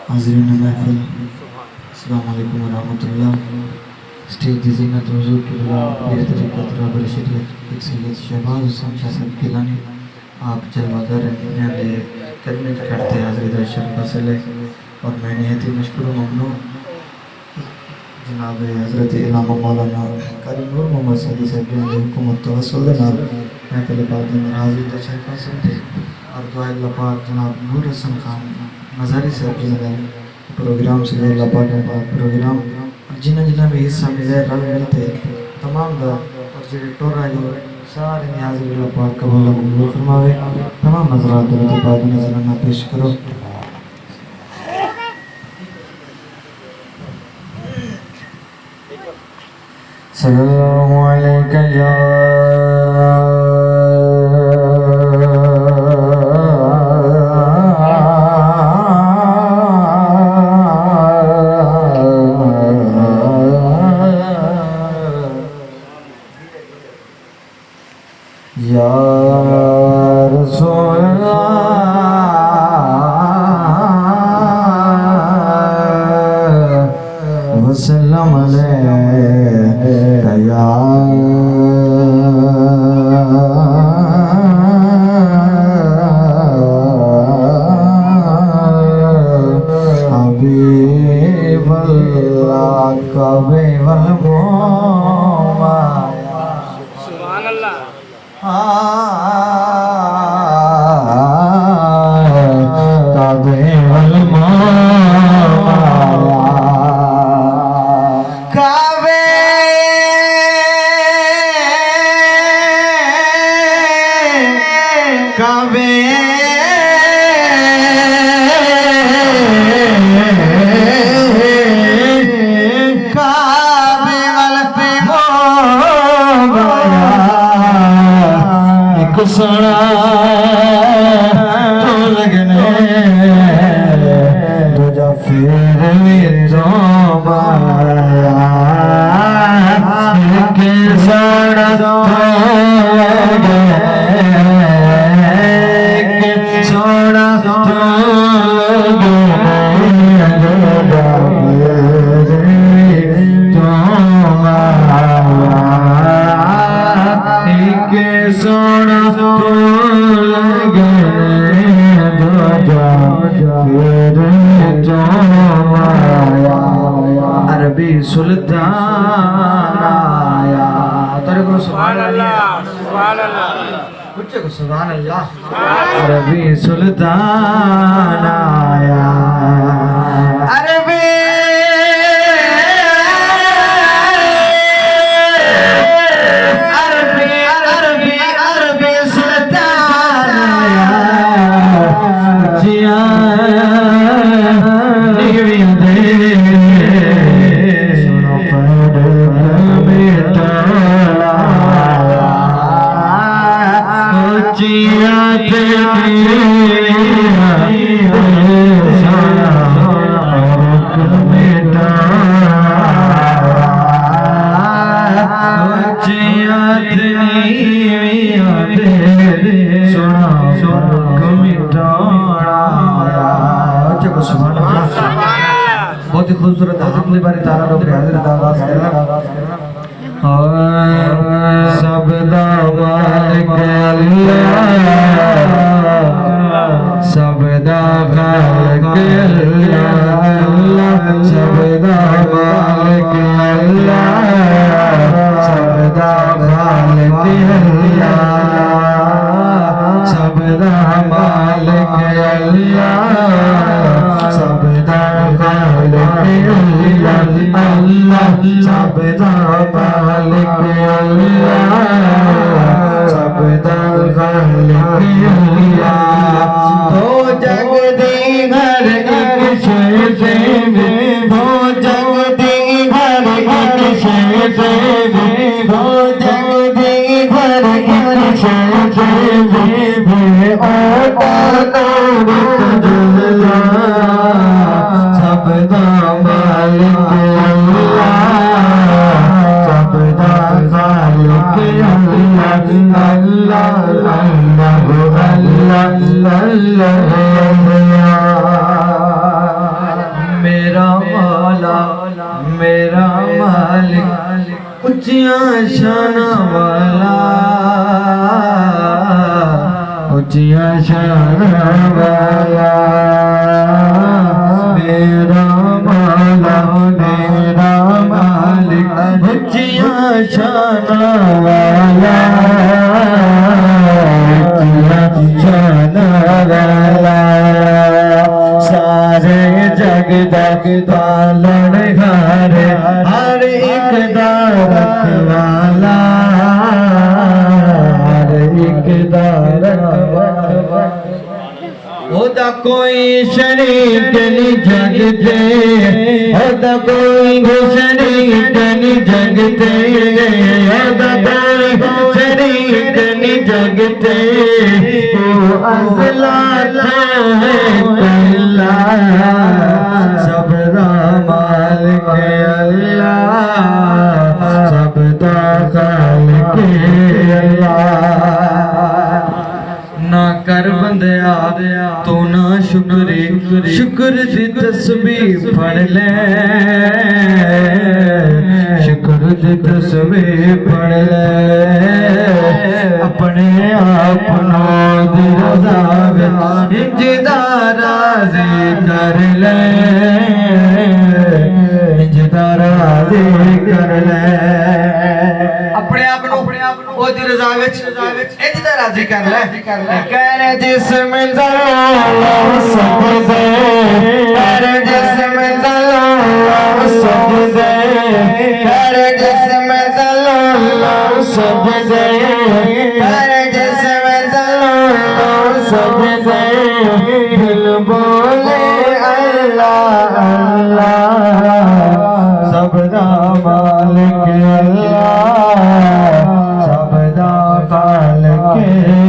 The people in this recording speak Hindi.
हाज़रीन महफ़िल, अस्सलाम वालेकुम व रहमतुल्लाह। स्टेज ज़ीनत हुज़ूर किबला पीर तरीक़त रहबर शरीयत सैयद शहबाज हुसैन शाह साहब गिलानी आप जलवागर ने खिदमत करते हाज़िर शरीफ असल और मैं निहायत मशकूर ममनून जनाब हज़रत इमाम मौलाना कारी नूर मोहम्मद सदी साहब की हुकूमत तवस्सुल नाल महफ़िल पाक के हाज़िर तशरीफ़ हासिल थे और दुआ अल्लाह पाक जनाब नूर हसन खान नज़ारी साहब जी ने प्रोग्राम से अल्लाह पाक प्रोग्राम जिन्हें जिन्हें भी हिस्सा मिले रल मिलते तमाम दा और जो टोरा जो सारे हाज़िर अल्लाह पाक कबूल मंजूर फरमावे। तमाम हज़रात दुरूद पाक नज़राना पेश करो। सल्लल्लाहु अलैका या रसूल अल्लाह वसल्लम अलैका या हबीब अल्लाह कबे वल सुभान अल्लाह काबे वल काबे काबे काबे वल पे सुना तो लगने दूजा फिर जो के सारा सोना सोना अरबी सुल्तान आया तेरे को सुभान अल्लाह सुभान अल्लाह बच्चे को सुभान अल्लाह अरबी सुल्तान आया अरबी बहुत ही खूबसूरत हमले बारी तारा लोग हाजिर आवाज करना सब दामालिक अल्लाह सब दामालिक अल्लाह सब दामालिक अल्लाह सब दामालिक अल्लाह सब दामालिक अल्लाह सब अल्लाह सब मालिक अल्लाह सब अल्लाह तो जग दी घर एक शेर वो जग दी घर एक शेर वो जग दी घर एक शेर सब मालिक अल्लाह उच्चिया शान वाला, उच्चिया शान वाला, मेरा मौला मेरा मालिक, उच्चिया शान वाला, उच्चिया शान वाला, सारे जग पालन हारे, हर एक दा रखवाला, हर एक दा रखवाला, ओदा कोई शरीक नहीं जगते, ओदा कोई शरीक नहीं जगते, ओदा कोई शरीक नहीं जगते, वो अज़ला है अल्लाह, सबदा मालिक अल्लाह, सबदा खालिक अल्लाह। ना कर बंदिया तू ना शुक्र, शुक्र दी तस्बीह पढ़ ले, शुक्र दी तस्बीह पढ़ ले, अपने आप दी रज़ा विच राज़ी कर ले, राज़ी कर ले, अपने आप ओदी रज़ा विच इंज राज़ी कर ले, कर जिस्म ज़लाल सजदे, कर जिस्म ज़लाल सजदे, कर जिस्म ज़लाल सजदे, कर जिस्म ज़लाल सजदे, दिल बोले अल्लाह अल्लाह, सबदा मालिक अल्लाह, सबदा खालिक